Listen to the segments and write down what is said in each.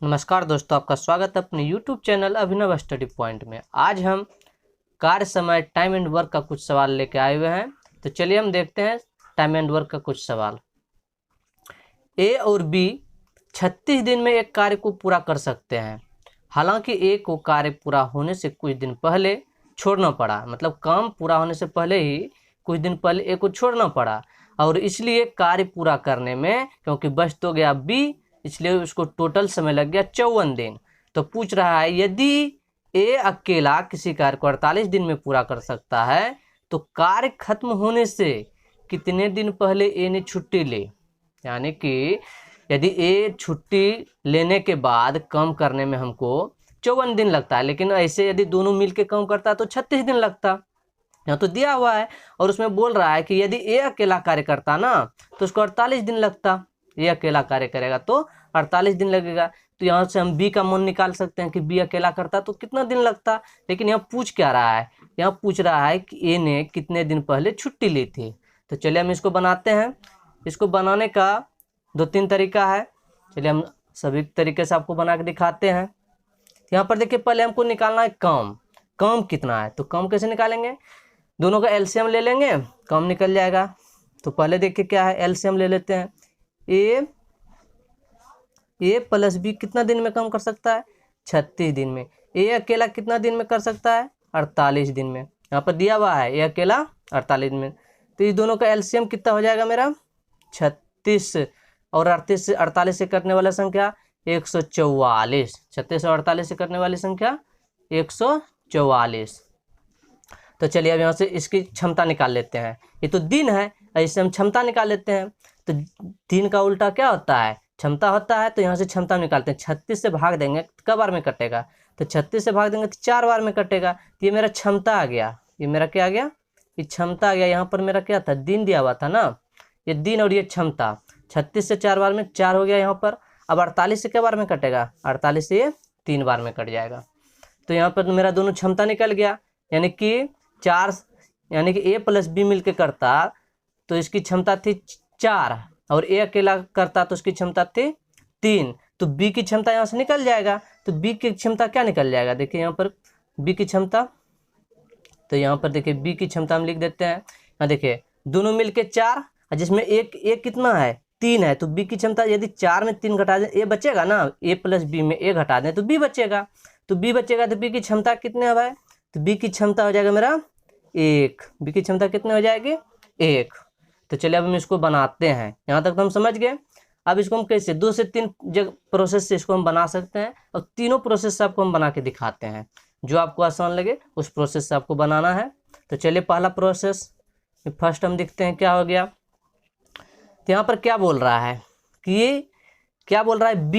नमस्कार दोस्तों, आपका स्वागत है अपने YouTube चैनल अभिनव स्टडी पॉइंट में। आज हम कार्य समय टाइम एंड वर्क का कुछ सवाल लेके आए हुए हैं। तो चलिए हम देखते हैं टाइम एंड वर्क का कुछ सवाल। ए और बी 36 दिन में एक कार्य को पूरा कर सकते हैं। हालांकि ए को कार्य पूरा होने से कुछ दिन पहले छोड़ना पड़ा, मतलब काम पूरा होने से पहले ही कुछ दिन पहले ए को छोड़ना पड़ा, और इसलिए कार्य पूरा करने में क्योंकि बच तो गया बी, इसलिए उसको टोटल समय लग गया 54 दिन। तो पूछ रहा है यदि ए अकेला किसी कार्य को 48 दिन में पूरा कर सकता है तो कार्य खत्म होने से कितने दिन पहले ए ने छुट्टी ली। यानी कि यदि ए छुट्टी लेने के बाद काम करने में हमको 54 दिन लगता है, लेकिन ऐसे यदि दोनों मिलके काम करता है तो 36 दिन लगता। यहाँ तो दिया हुआ है और उसमें बोल रहा है कि यदि ए अकेला कार्य करता ना तो उसको 48 दिन लगता। ये अकेला कार्य करेगा तो 48 दिन लगेगा। तो यहाँ से हम बी का मान निकाल सकते हैं कि बी अकेला करता तो कितना दिन लगता। लेकिन यहाँ पूछ क्या रहा है, यहाँ पूछ रहा है कि ए ने कितने दिन पहले छुट्टी ली थी। तो चलिए हम इसको बनाते हैं। इसको बनाने का 2-3 तरीका है। चलिए हम सभी तरीके से आपको बना के दिखाते हैं। यहाँ पर देखिए, पहले हमको निकालना है काम कितना है। तो काम कैसे निकालेंगे, दोनों का एलसीएम ले लेंगे, काम निकल जाएगा। तो पहले देखिए क्या है, एलसीएम ले लेते हैं। ए प्लस बी कितना दिन में काम कर सकता है, 36 दिन में। ए अकेला कितना दिन में कर सकता है, 48 दिन में। यहाँ पर दिया हुआ है ए अकेला 48 दिन में। तो ये दोनों का एलसीएम कितना हो जाएगा मेरा 36, और 48 से कटने वाला संख्या 144। 36 और 48 से कटने वाली संख्या 144। तो चलिए अब यहाँ से इसकी क्षमता निकाल लेते हैं। ये तो दिन है, ऐसे हम क्षमता निकाल लेते हैं। तो दिन का उल्टा क्या होता है, क्षमता होता है। तो यहाँ से क्षमता निकालते हैं। 36 से भाग देंगे कब बार में कटेगा, तो 36 से भाग देंगे तो 4 बार में कटेगा। तो ये मेरा क्षमता आ गया। ये मेरा क्या आ गया, ये क्षमता आ गया। यहाँ पर मेरा क्या था, दिन दिया हुआ था ना, ये दिन और ये क्षमता। 36 से 4 बार में 4 हो गया यहाँ पर। अब 48 से क्या बार में कटेगा, 48 से ये 3 बार में कट जाएगा। तो यहाँ पर मेरा दोनों क्षमता निकल गया। यानी कि 4, यानी कि ए प्लस बी मिलके करता तो इसकी क्षमता थी 4, और ए अकेला करता तो उसकी क्षमता थी 3। तो बी की क्षमता यहाँ से निकल जाएगा। तो बी की क्षमता क्या निकल जाएगा, देखिए यहाँ पर बी की क्षमता। तो यहाँ पर देखिए बी की क्षमता हम लिख देते हैं। यहाँ देखिए दोनों मिलके 4, जिसमें एक कितना है, 3 है। तो बी की क्षमता यदि 4 में 3 घटा दें, ए बचेगा ना, ए प्लस बी में ए घटा दें तो बी बचेगा। तो बी बचेगा तो बी की क्षमता कितने है भाई, तो बी की क्षमता हो जाएगा मेरा 1। बी की क्षमता कितने हो जाएगी, 1। तो चलिए अब हम इसको बनाते हैं। यहाँ तक तो हम समझ गए। अब इसको हम कैसे 2 से 3 प्रोसेस से इसको हम बना सकते हैं, और तीनों प्रोसेस से आपको हम बना के दिखाते हैं। जो आपको आसान लगे उस प्रोसेस से आपको बनाना है। तो चलिए पहला प्रोसेस फर्स्ट हम देखते हैं क्या हो गया। तो यहाँ पर क्या बोल रहा है कि ये क्या बोल रहा है,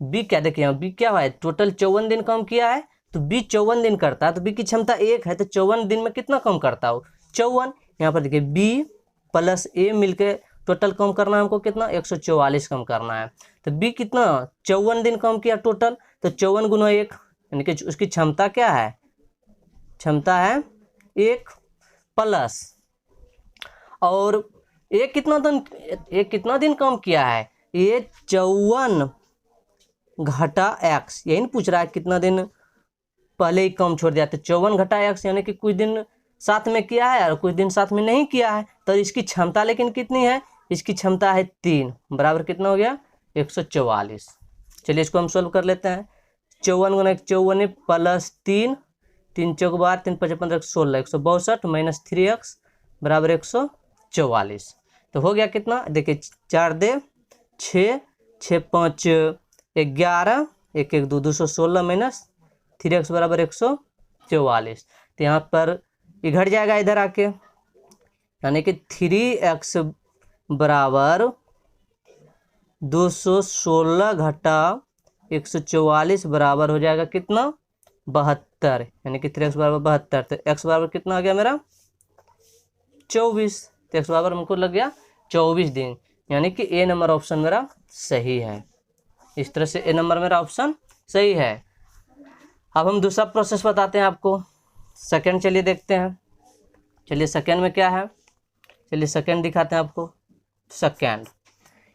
बी क्या, देखिए यहाँ बी क्या है, टोटल 54 दिन काम किया है। तो बी 54 दिन करता है, तो बी की क्षमता 1 है। तो 54 दिन में कितना काम करता हो, 54। यहाँ पर देखिए बी प्लस ए मिलके टोटल काम करना है हमको कितना, 144 काम करना है। तो बी कितना 54 दिन काम किया टोटल। तो 54 गुना 1, यानी कि उसकी क्षमता क्या है, क्षमता है 1 प्लस, और एक कितना दिन काम किया है, ये 54 घटा एक्स। यही नहीं पूछ रहा है कितना दिन पहले ही काम छोड़ दिया। तो 54 घटा एक्स यानी कि कुछ दिन साथ में किया है और कुछ दिन साथ में नहीं किया है। तो इसकी क्षमता लेकिन कितनी है, इसकी क्षमता है 3, बराबर कितना हो गया 144। चलिए इसको हम सोल्व कर लेते हैं। 54 गुना 54 प्लस 3, 3 चौक 12, 3 5 15 16, 162 माइनस 3x बराबर 144। तो हो गया कितना, देखिए 4 दे 6, 6 5 11, 1 1 2 216 माइनस 3x बराबर 144। तो यहाँ पर ये घट जाएगा इधर आके, यानी कि 3x बराबर 216 घटा 144 बराबर हो जाएगा कितना, 72। यानी कि 3x बराबर 72। तो x बराबर कितना आ गया मेरा 24। तो x बराबर हमको लग गया 24 दिन। यानी कि ए नंबर ऑप्शन मेरा सही है। इस तरह से ए नंबर मेरा ऑप्शन सही है। अब हम दूसरा प्रोसेस बताते हैं आपको। सेकंड चलिए देखते हैं। चलिए सेकंड में क्या है, चलिए सेकंड दिखाते हैं आपको। सेकंड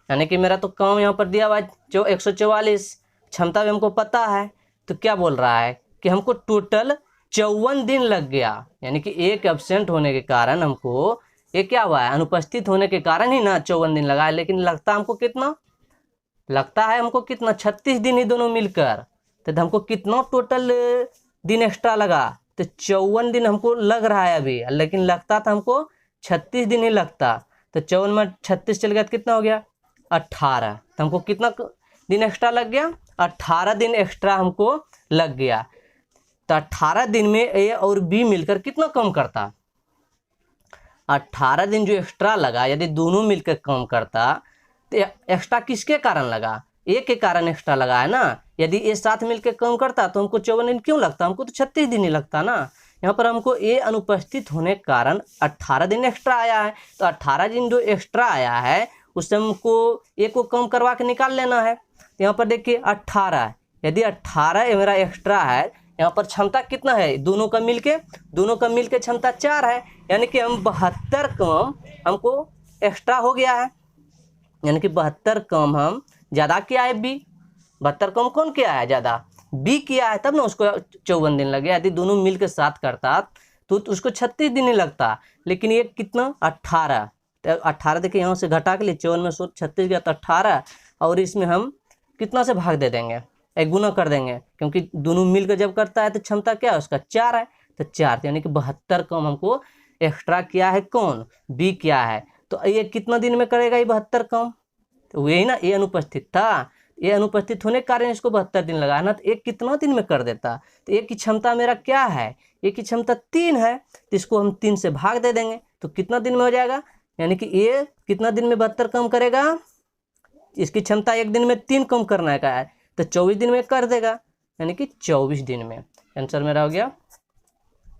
यानी कि मेरा तो काम यहाँ पर दिया हुआ है जो 144। क्षमता भी हमको पता है, तो क्या बोल रहा है कि हमको टोटल 54 दिन लग गया, यानी कि एक एब्सेंट होने के कारण हमको ये क्या हुआ है, अनुपस्थित होने के कारण ही ना 54 दिन लगा है। लेकिन लगता हमको कितना लगता है, हमको कितना 36 दिन ही दोनों मिलकर, तो हमको कितना टोटल दिन एक्स्ट्रा लगा, तो 54 दिन हमको लग रहा है अभी, लेकिन लगता था हमको 36 दिन ही लगता। तो 54 में 36 चल गया तो कितना हो गया 18, तो हमको कितना दिन एक्स्ट्रा लग गया, 18 दिन एक्स्ट्रा हमको लग गया। तो 18 दिन में ए और बी मिलकर कितना कम करता, 18 दिन जो एक्स्ट्रा लगा यदि दोनों मिलकर कम करता तो एक्स्ट्रा किसके कारण लगा, ए के कारण एक्स्ट्रा लगा है ना। यदि ए साथ मिलकर कम करता तो हमको 54 दिन क्यों लगता, हमको तो 36 दिन ही लगता ना। यहाँ पर हमको ए अनुपस्थित होने के कारण 18 दिन एक्स्ट्रा आया है, तो 18 दिन जो एक्स्ट्रा आया है उससे हमको ए को कम करवा के निकाल लेना है। तो यहाँ पर देखिए 18, यदि 18 मेरा एक्स्ट्रा है, यहाँ पर क्षमता कितना है, दोनों का मिलके क्षमता 4 है, यानी कि हम 72 कम हमको एक्स्ट्रा हो गया है, यानी कि 72 कम हम ज़्यादा किया है बी। 72 कम कौन किया है, ज़्यादा बी किया है, तब ना उसको 54 दिन लगे। यदि दोनों मिल के साथ करता तो उसको 36 दिन ही लगता, लेकिन ये कितना 18, तो 18 देखिए यहाँ से घटा के लिए 54 में 36 गया तो 18, और इसमें हम कितना से भाग दे देंगे, एक गुना कर देंगे, क्योंकि दोनों मिलकर जब करता है तो क्षमता क्या है उसका 4 है, तो 4 यानी कि 72 कम हमको एक्स्ट्रा किया है, कौन बी किया है। तो ये कितना दिन में करेगा ये 72 कम, तो यही ना ये अनुपस्थित था, ये अनुपस्थित होने के कारण इसको 72 दिन लगा ना, तो एक कितना दिन में कर देता। तो एक की क्षमता मेरा क्या है, एक की क्षमता 3 है, तो इसको हम 3 से भाग दे देंगे तो कितना दिन में हो जाएगा, यानी कि ये कितना दिन में 72 कम करेगा, इसकी क्षमता एक दिन में 3 कम करना है का है, तो 24 दिन में कर देगा, यानी कि 24 दिन में। आंसर मेरा हो गया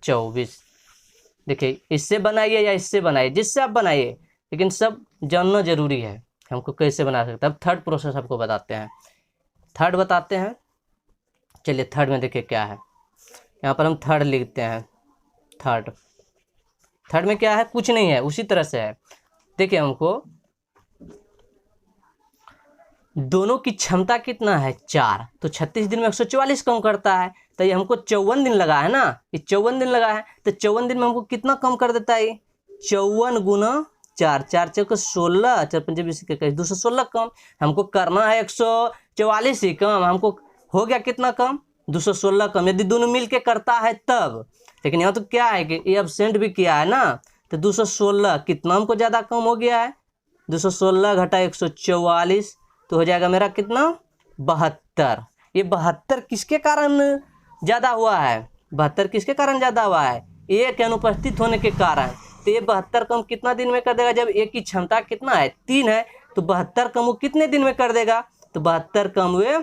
24। देखिए इससे बनाइए या इससे बनाइए, जिससे आप बनाइए, लेकिन सब जानना जरूरी है हमको कैसे बना सकते हैं। अब थर्ड प्रोसेस आपको बताते हैं, चलिए थर्ड में देखिए क्या है। यहाँ पर हम थर्ड लिखते हैं, थर्ड में क्या है, कुछ नहीं है, उसी तरह से है। देखिए हमको दोनों की क्षमता कितना है 4, तो 36 दिन में 144 कम करता है, तो ये हमको 54 दिन लगा है ना, ये 54 दिन लगा है, तो 54 दिन में हमको कितना कम कर देता है, 54 गुना 4, 4 चौके 16, 4 पंजे 20 के 216 कम, हमको करना है 144 ही कम, हमको हो गया कितना कम 216 कम, यदि दोनों मिल के करता है तब। लेकिन यहाँ तो क्या है कि ये एब्सेंट भी किया है ना, तो 216 कितना हमको ज़्यादा कम हो गया है, 216 घटा 144 तो हो जाएगा मेरा कितना 72। ये 72 किसके कारण ज़्यादा हुआ है, 72 किसके कारण ज़्यादा हुआ है, ए के अनुपस्थित होने के कारण। तो ये 72 कम कितना दिन में कर देगा, जब ए की क्षमता कितना है 3 है, तो 72 कम वो कितने दिन में कर देगा, तो 72 कम वे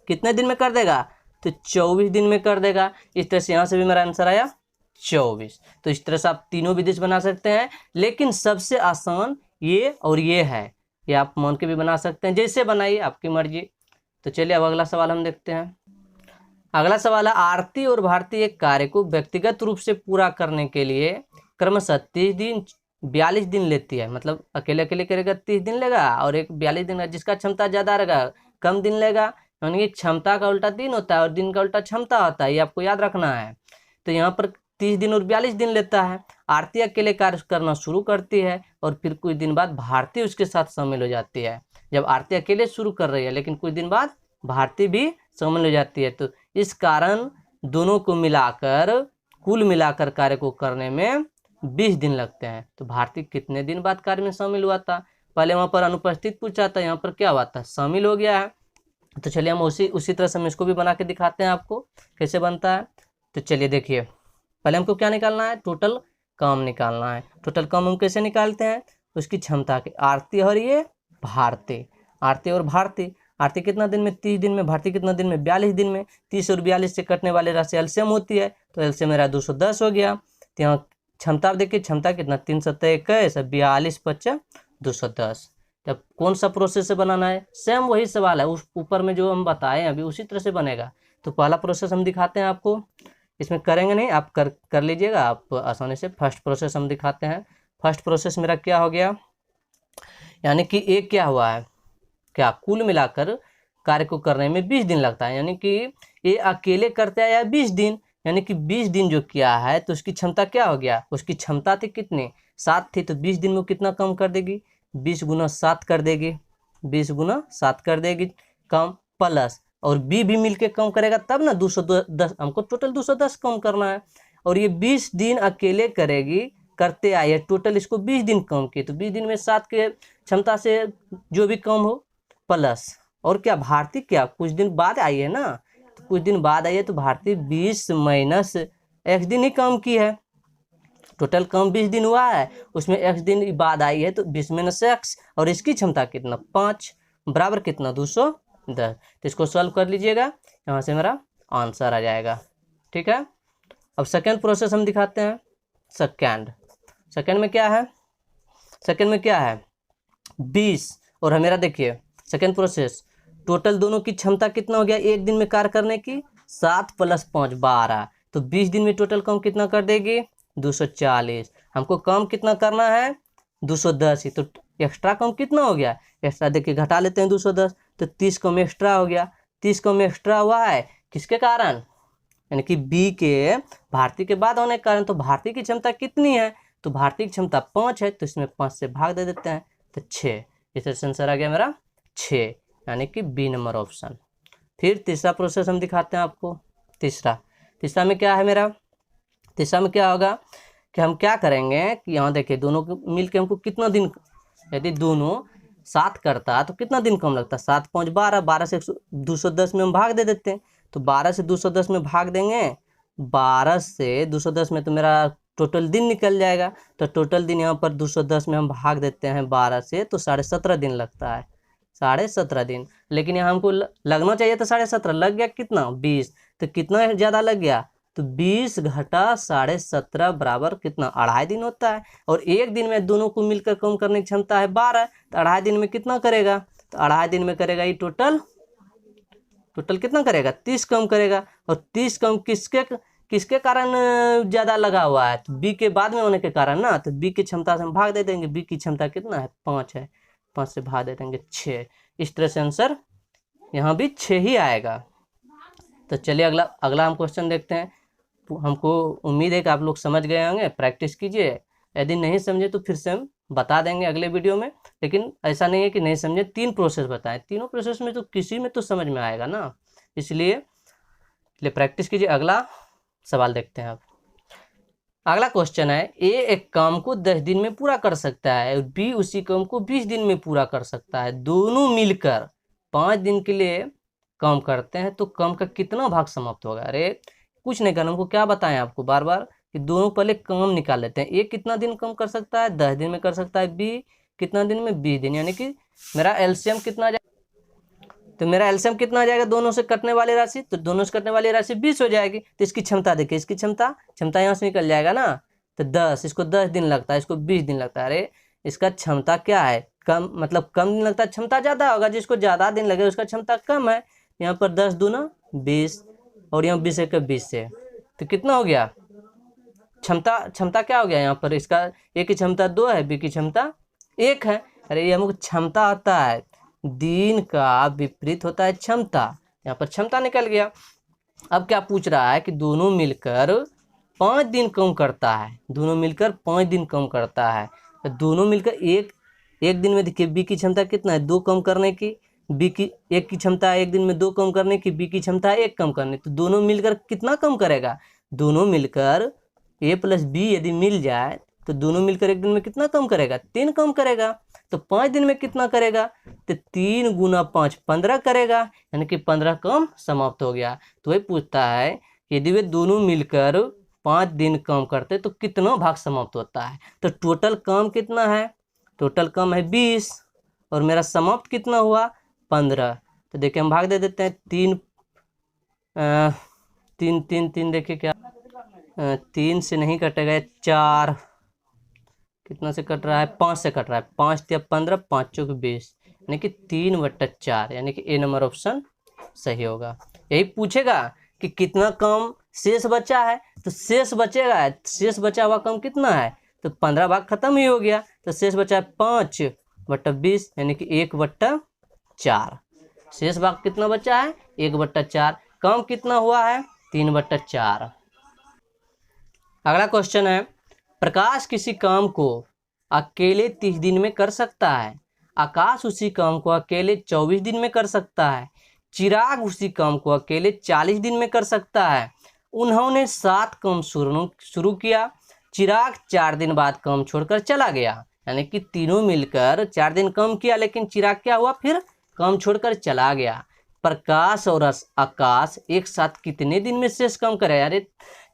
कितने दिन में कर देगा, तो 24 दिन में कर देगा। इस तरह से यहाँ से भी मेरा आंसर आया 24। तो इस तरह से आप तीनों विधि से बना सकते हैं, लेकिन सबसे आसान ये और ये है, ये आप मान के भी बना सकते हैं, जैसे बनाइए आपकी मर्जी। तो चलिए अब अगला सवाल हम देखते हैं। अगला सवाल है, आरती और भारती एक कार्य को व्यक्तिगत रूप से पूरा करने के लिए क्रमशः 30 दिन 42 दिन लेती है, मतलब अकेले अकेले करेगा 30 दिन लेगा, और एक 42 दिन जिसका क्षमता ज़्यादा रहेगा कम दिन लेगा, यानी कि क्षमता का उल्टा दिन होता है और दिन का उल्टा क्षमता होता है, ये आपको याद रखना है। तो यहाँ पर 30 दिन और 42 दिन लेता है। आरती अकेले कार्य करना शुरू करती है और फिर कुछ दिन बाद भारती उसके साथ शामिल हो जाती है। जब आरती अकेले शुरू कर रही है, लेकिन कुछ दिन बाद भारती भी शामिल हो जाती है, तो इस कारण दोनों को मिलाकर कुल मिलाकर कार्य को करने में 20 दिन लगते हैं। तो भारती कितने दिन बाद कार्य में शामिल हुआ था, पहले वहाँ पर अनुपस्थित पूछा था, यहाँ पर क्या हुआ था, शामिल हो गया है। तो चलिए हम उसी तरह से हम इसको भी बना के दिखाते हैं आपको कैसे बनता है। तो चलिए देखिए, पहले हमको क्या निकालना है, टोटल काम निकालना है। टोटल काम हम कैसे निकालते हैं, उसकी क्षमता के, आरती और ये भारती, आरती और भारती। आरती कितना दिन में 30 दिन में, भारती कितना दिन में 42 दिन में। 30 और 42 से कटने वाले राशि एलसीएम होती है, तो एलसीएम मेरा 210 हो गया। तो यहाँ क्षमता देखिए, क्षमता कितना 3 7 21 42 5 210। तब कौन सा प्रोसेस से बनाना है, सेम वही सवाल है, उस ऊपर में जो हम बताए अभी उसी तरह से बनेगा। तो पहला प्रोसेस हम दिखाते हैं आपको, इसमें करेंगे नहीं, आप कर लीजिएगा आप आसानी से। फर्स्ट प्रोसेस हम दिखाते हैं। फर्स्ट प्रोसेस मेरा क्या हो गया, यानी कि एक क्या हुआ है, क्या कुल मिलाकर कार्य को करने में 20 दिन लगता है, यानी कि ये अकेले करते आया 20 दिन, यानी कि 20 दिन जो किया है तो उसकी क्षमता क्या हो गया, उसकी क्षमता थी कितनी 7 थी, तो 20 दिन में कितना कम कर देगी, 20 गुना 7 कर देगी, 20 गुना 7 कर देगी कम, प्लस और बी भी मिलके कम करेगा तब ना 210, हमको टोटल 210 कम करना है, और ये 20 दिन अकेले करेगी करते आए, टोटल इसको 20 दिन कम किए, तो 20 दिन में 7 के क्षमता से जो भी कम हो प्लस, और क्या भारती क्या कुछ दिन बाद आई है ना, तो कुछ दिन बाद आई है तो भारती 20 माइनस x दिन ही कम की है, टोटल कम 20 दिन हुआ है, उसमें x दिन बाद आई है तो 20 माइनस x, और इसकी क्षमता कितना 5 बराबर कितना 210, तो इसको सॉल्व कर लीजिएगा, यहाँ से मेरा आंसर आ जाएगा। ठीक है, अब सेकेंड प्रोसेस हम दिखाते हैं। सेकेंड में क्या है, सेकेंड में क्या है 20, और मेरा देखिए सेकेंड प्रोसेस टोटल दोनों की क्षमता कितना हो गया एक दिन में कार्य करने की 7 + 5 12, तो 20 दिन में टोटल कम कितना कर देगी 240, हमको कम कितना करना है 210 ही, तो एक्स्ट्रा कम कितना हो गया, एक्स्ट्रा देखिए घटा लेते हैं 210, तो 30 कम एक्स्ट्रा हो गया, 30 कम एक्स्ट्रा हुआ है किसके कारण, यानी कि बी के भारती के बाद होने के कारण, तो भारती की क्षमता कितनी है, तो भारती की क्षमता 5 है, तो इसमें 5 से भाग दे देते हैं तो 6, इस आंसर आ गया मेरा 6, यानी कि बी नंबर ऑप्शन। फिर तीसरा प्रोसेस हम दिखाते हैं आपको। तीसरा में क्या है मेरा, तीसरा में क्या होगा कि हम क्या करेंगे कि यहाँ देखिए दोनों को मिल के हमको कितना दिन, यदि दोनों 7 करता तो कितना दिन कम लगता, 7 × 5 12, 12 से 210 में हम भाग दे देते हैं, तो 12 से 210 में भाग देंगे, 12 से 210 में तो मेरा टोटल दिन निकल जाएगा, तो टोटल दिन यहाँ पर 210 में हम भाग देते हैं 12 से, तो 17.5 दिन लगता है, 17.5 दिन, लेकिन यहाँ हमको लगना चाहिए था 17.5, लग गया कितना 20, तो कितना ज़्यादा लग गया, तो 20 घटा 17.5 बराबर कितना 2.5 दिन होता है, और एक दिन में दोनों को मिलकर कम करने की क्षमता है 12, तो 2.5 दिन में कितना करेगा, तो 2.5 दिन में करेगा ये टोटल कितना करेगा 30 कम करेगा, और 30 कम किसके कारण ज़्यादा लगा हुआ है, तो बी के बाद में होने के कारण ना, तो बी की क्षमता से हम भाग दे देंगे, बी की क्षमता कितना है 5 है, 5 से भाग दे देंगे 6, इस तरह से आंसर यहाँ भी 6 ही आएगा। तो चलिए अगला हम क्वेश्चन देखते हैं। हमको उम्मीद है कि आप लोग समझ गए होंगे, प्रैक्टिस कीजिए, यदि नहीं समझे तो फिर से हम बता देंगे अगले वीडियो में, लेकिन ऐसा नहीं है कि नहीं समझे, 3 प्रोसेस बताएं, तीनों प्रोसेस में तो किसी में तो समझ में आएगा ना, इसलिए प्रैक्टिस कीजिए। अगला सवाल देखते हैं आप। अगला क्वेश्चन है, ए एक काम को 10 दिन में पूरा कर सकता है और बी उसी काम को 20 दिन में पूरा कर सकता है, दोनों मिलकर 5 दिन के लिए काम करते हैं, तो काम का कितना भाग समाप्त होगा। अरे कुछ नहीं करना, हमको क्या बताएं आपको बार बार कि दोनों पहले काम निकाल लेते हैं। ए कितना दिन कम कर सकता है 10 दिन में कर सकता है, बी कितना दिन में 20 दिन, यानी कि मेरा एलसीएम कितना आ जाएगा, तो मेरा एलसीएम कितना आ जाएगा दोनों से कटने वाली राशि, तो दोनों से कटने वाली राशि 20 हो जाएगी, तो इसकी क्षमता देखिए, इसकी क्षमता यहाँ से निकल जाएगा ना, तो 10, इसको 10 दिन लगता है, इसको 20 दिन लगता है। अरे इसका क्षमता क्या है कम, मतलब कम दिन लगता है, क्षमता ज़्यादा होगा, जिसको ज़्यादा दिन लगे उसका क्षमता कम है। यहाँ पर 10 दूना 20 और यहाँ 20 एक 20 से, तो कितना हो गया क्षमता क्या हो गया यहाँ पर, इसका ए की क्षमता 2 है, बी की क्षमता 1 है। अरे ये हमको क्षमता होता है, दिन का विपरीत होता है क्षमता, यहाँ पर क्षमता निकल गया। अब क्या पूछ रहा है कि दोनों मिलकर 5 दिन कम करता है, दोनों मिलकर 5 दिन कम करता है, तो दोनों मिलकर एक दिन में देखिए बी की क्षमता कितना है 2 कम करने की, बी की एक की क्षमता है एक दिन में 2 कम करने की, बी की क्षमता है 1 कम करने, तो दोनों मिलकर कितना कम करेगा, दोनों मिलकर ए प्लस बी यदि मिल जाए तो दोनों मिलकर एक दिन में कितना कम करेगा 3 कम करेगा, तो 5 दिन में कितना करेगा, तो 3 × 5 15 करेगा, यानी कि 15 कम समाप्त हो गया। तो वही पूछता है यदि वे दोनों मिलकर 5 दिन कम करते तो कितना भाग समाप्त होता है, तो टोटल काम कितना है, टोटल काम है 20 और मेरा समाप्त कितना हुआ 15, तो देखिए हम भाग दे देते हैं 3 देखिए क्या 3 से नहीं कटेगा, 4 कितना से कट रहा है 5 से कट रहा है, 5 या 15 5 चौक 20, यानी कि 3/4, यानी कि ए नंबर ऑप्शन सही होगा। यही पूछेगा कि कितना कम शेष बचा है, तो शेष बचेगा, शेष बचा हुआ कम कितना है, तो 15 भाग खत्म ही हो गया, तो शेष बचा है 5/20, यानी कि 1/4। शेष भाग कितना बचा है 1/4। कम कितना हुआ है 3/4। अगला क्वेश्चन है, प्रकाश किसी काम को अकेले 30 दिन में कर सकता है, आकाश उसी काम को अकेले 24 दिन में कर सकता है, चिराग उसी काम को अकेले 40 दिन में कर सकता है। उन्होंने 7 काम शुरू किया, चिराग 4 दिन बाद काम छोड़कर चला गया। यानी कि तीनों मिलकर 4 दिन काम किया, लेकिन चिराग क्या हुआ फिर काम छोड़कर चला गया। प्रकाश और आकाश एक साथ कितने दिन में शेष काम करे? अरे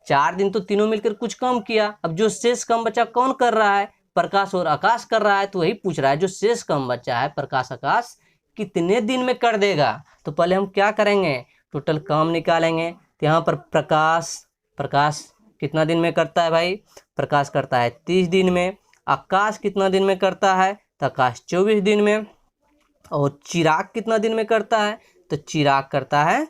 4 दिन तो तीनों मिलकर कुछ काम किया, अब जो शेष काम बचा कौन कर रहा है? प्रकाश और आकाश कर रहा है। तो वही पूछ रहा है जो शेष काम बचा है प्रकाश आकाश कितने दिन में कर देगा। तो पहले हम क्या करेंगे, टोटल काम निकालेंगे। तो यहाँ पर प्रकाश कितना दिन में करता है भाई? प्रकाश करता है 30 दिन में। आकाश कितना दिन में करता है? तो आकाश 24 दिन में। और चिराग कितना दिन में करता है? तो चिराग करता है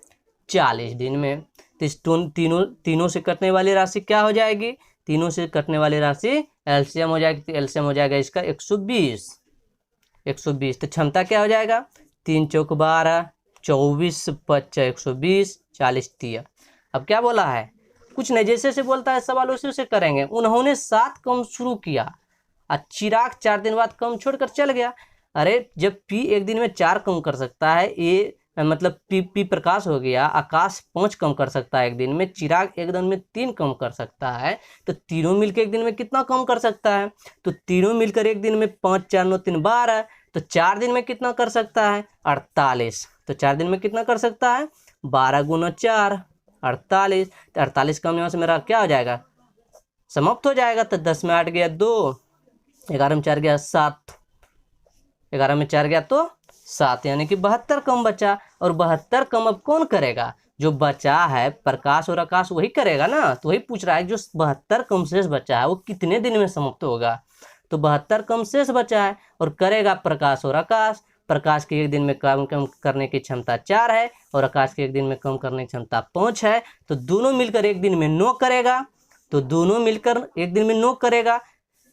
40 दिन में। तो इस तीनों से कटने वाली राशि क्या हो जाएगी? तीनों से कटने वाली राशि एलसीएम हो जाएगी। तो एलसीएम हो जाएगा इसका 120। तो क्षमता क्या हो जाएगा? 3 चौक 12, 24 5 120, 40 30। अब क्या बोला है? कुछ नहीं, जैसे से बोलता है सवाल उसी से करेंगे। उन्होंने 7 काम शुरू किया और चिराग 4 दिन बाद काम छोड़कर चल गया। अरे जब पी एक दिन में 4 काम कर सकता है, ए मतलब पी प्रकाश हो गया, आकाश 5 कम कर सकता है एक दिन में, चिराग एक दिन में 3 कम कर सकता है, तो तीनों मिलकर एक दिन में कितना कम कर सकता है? तो तीनों मिलकर एक दिन में 5 4 9 3 12, तो 4 दिन में कितना कर सकता है? 48। तो 4 दिन में कितना कर सकता है? 12 गुना 4 48। तो 48 कम यहाँ से मेरा क्या हो जाएगा? समाप्त हो जाएगा। तो 10 में 8 गया 2, 11 में 4 गया 7, 11 में 4 गया तो 7, यानी कि 72 कम बचा। और 72 कम अब कौन करेगा? जो बचा है प्रकाश और आकाश वही करेगा ना। तो वही पूछ रहा है जो 72 कम शेष बचा है वो कितने दिन में समाप्त होगा? तो 72 कम शेष बचा है और करेगा प्रकाश और आकाश। प्रकाश के एक दिन में काम करने की क्षमता 4 है और आकाश के एक दिन में कम करने की क्षमता 5 है। तो दोनों मिलकर एक दिन में 9 करेगा। तो दोनों मिलकर एक दिन में 9 करेगा।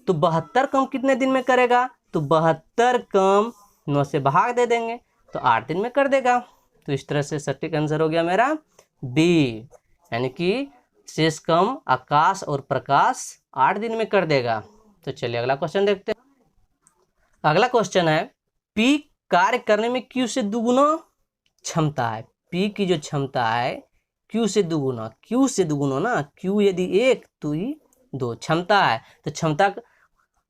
तो 72 कम कितने दिन में करेगा? तो 72 कम 9 से भाग दे देंगे तो 8 दिन में कर देगा। तो इस तरह से सटीक आंसर हो गया मेरा बी, यानी कि शेष कम आकाश और प्रकाश 8 दिन में कर देगा। तो चलिए अगला क्वेश्चन देखते हैं। अगला क्वेश्चन है, पी कार्य करने में क्यू से दुगुना क्षमता है। पी की जो क्षमता है क्यू से दुगुना, ना, क्यू यदि 1 तो ही 2 क्षमता है। तो क्षमता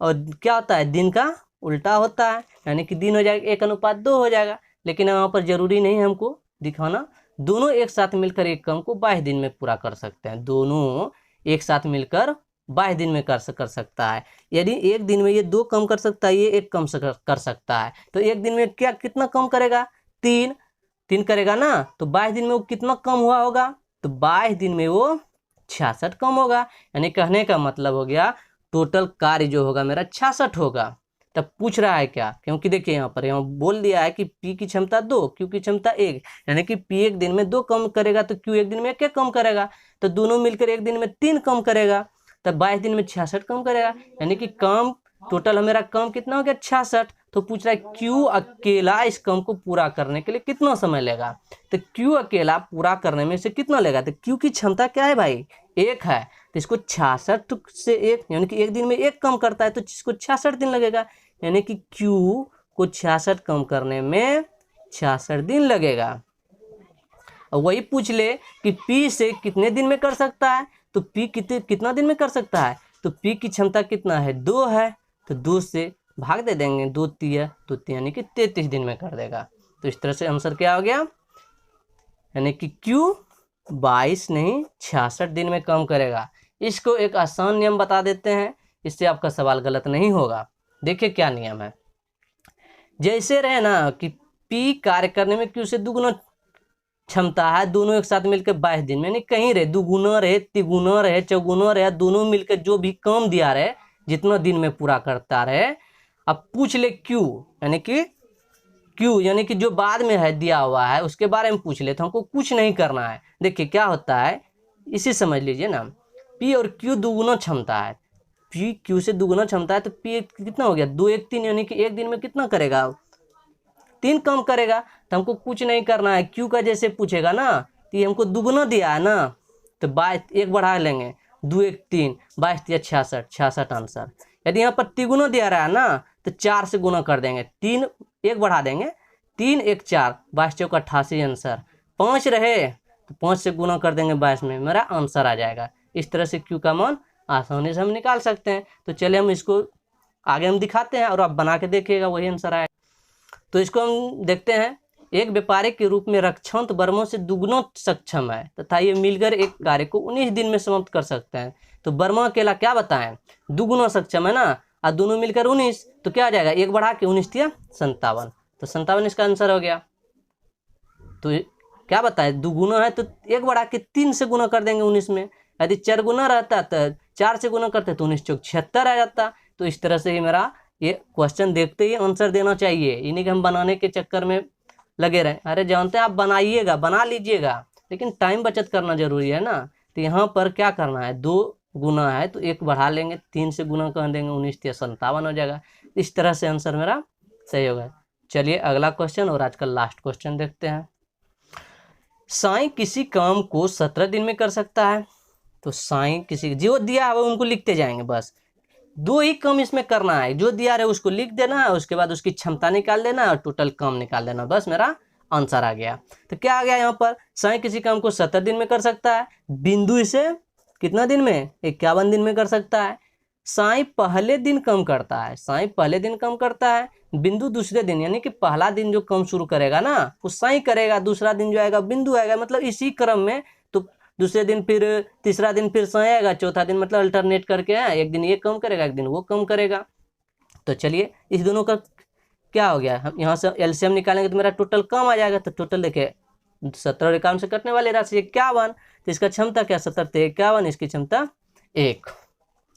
और क्या होता है? दिन का उल्टा होता है, यानी कि दिन हो जाएगा 1:2 हो जाएगा। लेकिन यहाँ पर जरूरी नहीं है हमको दिखाना, दोनों एक साथ मिलकर एक काम को 22 दिन में पूरा कर सकते हैं। दोनों एक साथ मिलकर 22 दिन में कर सकता है। यदि एक दिन में ये 2 कम कर सकता है, ये 1 कम कर सकता है, तो एक दिन में कितना कम करेगा? 3 करेगा ना। तो 22 दिन में वो कितना कम हुआ होगा? तो 22 दिन में वो 66 कम होगा। यानी कहने का मतलब हो गया टोटल कार्य जो होगा मेरा 66 होगा। तब पूछ रहा है क्या? क्योंकि देखिए यहाँ बोल दिया है कि पी की क्षमता 2, क्यू की क्षमता 1, यानी कि पी एक दिन में 2 कम करेगा तो क्यू एक दिन में 1 कम करेगा। तो दोनों मिलकर एक दिन में 3 कम करेगा, तब 22 दिन में 66 कम करेगा। यानी कि काम टोटल मेरा काम कितना हो गया? 66। तो पूछ रहा है क्यू अकेला इस काम को पूरा करने के लिए कितना समय लेगा? तो क्यू अकेला पूरा करने में से कितना लेगा? तो क्यू की क्षमता क्या है भाई? 1 है। तो इसको 66 से 1, यानी कि एक दिन में 1 कम करता है तो इसको 66 दिन लगेगा। यानी कि Q को 66 कम करने में 66 दिन लगेगा। और वही पूछ ले कि P से कितने दिन में कर सकता है? तो P कितना दिन में कर सकता है? तो P की क्षमता कितना है? 2 है। तो 2 से भाग दे देंगे, 2 3 यानी कि 33 दिन में कर देगा। तो इस तरह से आंसर क्या हो गया? यानी कि Q 22 नहीं 66 दिन में कम करेगा। इसको एक आसान नियम बता देते हैं, इससे आपका सवाल गलत नहीं होगा। देखिए क्या नियम है। जैसे रहे ना कि P कार्य करने में Q से दुगुना क्षमता है, दोनों एक साथ मिलकर 22 दिन में, यानी कहीं रहे दुगुना रहे, तिगुना रहे, चौगुना रहे, दोनों मिलकर जो भी काम दिया रहे जितना दिन में पूरा करता रहे। अब पूछ ले Q, यानी कि जो बाद में है दिया हुआ है उसके बारे में पूछ ले, तो हमको कुछ नहीं करना है। देखिए क्या होता है, इसे समझ लीजिए ना। P और Q दुगुना क्षमता है, P Q से दुगुना क्षमता है, तो P कितना हो गया? 2 1 3, यानी कि एक दिन में कितना करेगा? 3 कम करेगा तो हमको कुछ नहीं करना है, क्यू का जैसे पूछेगा ना तो ये हमको दुगुना दिया है ना, तो 22 1 बढ़ा लेंगे, 2 1 3, 22 या 66, 66 आंसर। यदि यहाँ पर तिगुना दिया रहा है ना तो 4 से गुना कर देंगे, 3 1 बढ़ा देंगे, 3 1 4, 22 चौक 88 आंसर। 5 रहे तो 5 से गुना कर देंगे 22 में, मेरा आंसर आ जाएगा। इस तरह से क्यू का मान आसानी से हम निकाल सकते हैं। तो चलिए हम इसको आगे हम दिखाते हैं और आप बना के देखिएगा, वही आंसर आएगा। तो इसको हम देखते हैं। एक व्यापारी के रूप में रक्षांत वर्मों से दुगुना सक्षम है तथा ये मिलकर एक कार्य को 19 दिन में समाप्त कर सकते हैं। तो वर्मा अकेला क्या बताएं, दुगुना सक्षम है ना, और दोनों मिलकर 19, तो क्या आ जाएगा 1 बढ़ा के 19 या 57, तो 57 इसका आंसर हो गया। तो क्या बताए, दुगुना है तो 1 बढ़ा के 3 से गुना कर देंगे 19 में। यदि 4 गुना रहता तो 4 से गुना करते तो 19 चौक 76 आ जाता। तो इस तरह से ही मेरा ये क्वेश्चन देखते ही आंसर देना चाहिए, इन्हीं के हम बनाने के चक्कर में लगे रहे। अरे जानते हैं आप बनाइएगा, बना लीजिएगा, लेकिन टाइम बचत करना जरूरी है ना। तो यहाँ पर क्या करना है, 2 गुना है तो 1 बढ़ा लेंगे, 3 से गुना कर देंगे 19 या 57 हो जाएगा। इस तरह से आंसर मेरा सही होगा। चलिए अगला क्वेश्चन और आज का लास्ट क्वेश्चन देखते हैं। साईं किसी काम को 17 दिन में कर सकता है। तो साईं किसी जो दिया है उनको लिखते जाएंगे, बस 2 ही काम इसमें करना है, जो दिया रहे उसको लिख देना है, उसके बाद उसकी क्षमता निकाल देना और टोटल काम निकाल देना, बस मेरा आंसर आ गया। तो क्या आ गया यहाँ पर, साईं किसी काम को 17 दिन में कर सकता है, बिंदु इसे कितना दिन में, 51 दिन में कर सकता है। साईं पहले दिन कम करता है, साईं पहले दिन कम करता है, बिंदु दूसरे दिन, यानी कि पहला दिन जो कम शुरू करेगा ना वो साईं करेगा, दूसरा दिन जो आएगा बिंदु आएगा, मतलब इसी क्रम में। तो दूसरे दिन फिर तीसरा दिन फिर साईं आएगा, चौथा दिन मतलब अल्टरनेट करके है, एक दिन ये कम करेगा एक दिन वो कम करेगा। तो चलिए इस दोनों का क्या हो गया, हम यहाँ से एलसीएम निकालेंगे तो मेरा टोटल कम आ जाएगा। तो टोटल देखिए 17 और 51 से कटने वाली राशि 51, तो इसका क्षमता क्या 17 से 51, इसकी क्षमता 1।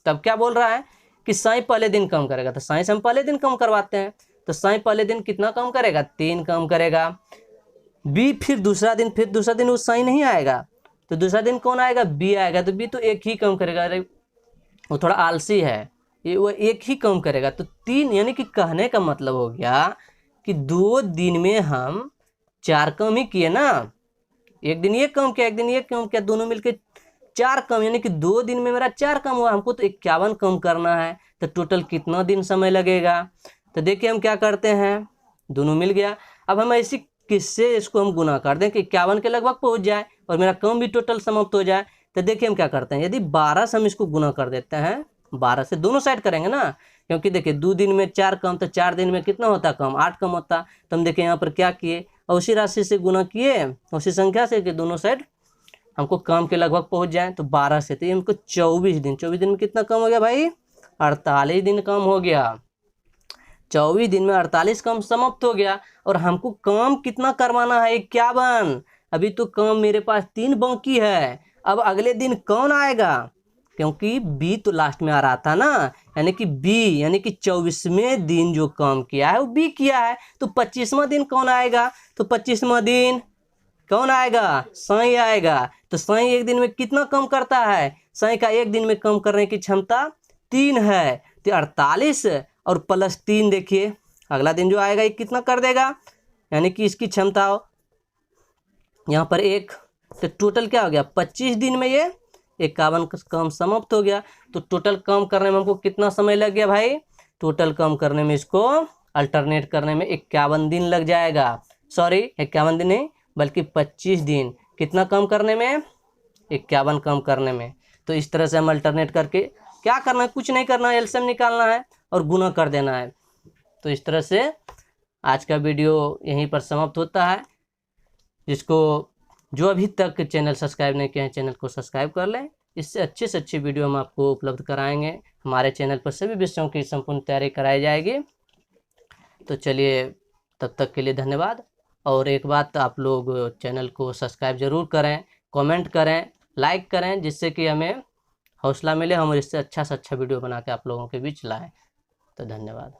तब क्या बोल रहा है कि साईं पहले दिन कम करेगा, तो साईं से हम पहले दिन कम करवाते हैं। तो साईं पहले दिन कितना कम करेगा, 3 कम करेगा। बी फिर दूसरा दिन वो साईं नहीं आएगा, तो दूसरा दिन कौन आएगा, बी आएगा। तो बी तो 1 ही कम करेगा, अरे वो थोड़ा आलसी है, ये वो 1 ही कम करेगा। तो 3, यानी कि कहने का मतलब हो गया कि 2 दिन में हम 4 कम ही किए ना, एक दिन ये कम किया एक दिन ये कम किया, दोनों मिलके 4 कम, यानी कि 2 दिन में मेरा 4 कम हुआ। हमको तो 51 कम करना है, तो टोटल कितना दिन समय लगेगा। तो देखिए हम क्या करते हैं, दोनों मिल गया। अब हम ऐसी किससे इसको हम गुना कर दें कि 51 के लगभग पहुंच जाए और मेरा कम भी टोटल समाप्त हो जाए। तो देखिए हम क्या करते हैं, यदि 12 से हम इसको गुना कर देते हैं, 12 से दोनों साइड करेंगे ना, क्योंकि देखिए 2 दिन में 4 कम, तो 4 दिन में कितना होता कम, 8 कम होता। तो हम देखिए यहाँ पर क्या किए, उसी राशि से गुना किए, उसी संख्या से कि दोनों साइड हमको कम के लगभग पहुंच जाए। तो 12 से तो ये हमको 24 दिन में कितना कम हो गया भाई, 48 दिन कम हो गया। 24 दिन में 48 कम समाप्त हो गया। और हमको काम कितना करवाना है, 51। अभी तो काम मेरे पास 3 बाकी है। अब अगले दिन कौन आएगा, क्योंकि बी तो लास्ट में आ रहा था ना, यानी कि बी, यानी कि 24वें दिन जो काम किया है वो बी किया है। तो 25वां दिन कौन आएगा, तो 25वां दिन कौन आएगा, साईं आएगा। तो साईं एक दिन में कितना कम करता है, साईं का एक दिन में कम करने की क्षमता 3 है। तो 48 और प्लस 3, देखिए अगला दिन जो आएगा ये कितना कर देगा, यानी कि इसकी क्षमता यहाँ पर 1। तो टोटल क्या हो गया, 25 दिन में ये 51 काम समाप्त हो गया। तो टोटल कम करने में हमको कितना समय लग गया भाई, टोटल कम करने में इसको अल्टरनेट करने में 51 दिन लग जाएगा। सॉरी 51 दिन नहीं बल्कि 25 दिन, कितना कम करने में, 51 कम करने में। तो इस तरह से हम अल्टरनेट करके क्या करना है, कुछ नहीं करना है, एलसीएम निकालना है और गुना कर देना है। तो इस तरह से आज का वीडियो यहीं पर समाप्त होता है। जिसको जो अभी तक चैनल सब्सक्राइब नहीं किए हैं, चैनल को सब्सक्राइब कर लें। इससे अच्छे से अच्छी वीडियो हम आपको उपलब्ध कराएंगे। हमारे चैनल पर सभी विषयों की संपूर्ण तैयारी कराई जाएगी। तो चलिए तब तक के लिए धन्यवाद। और एक बात, आप लोग चैनल को सब्सक्राइब ज़रूर करें, कमेंट करें, लाइक करें, जिससे कि हमें हौसला मिले, हम इससे अच्छा से अच्छा वीडियो बना के आप लोगों के बीच लाएं। तो धन्यवाद।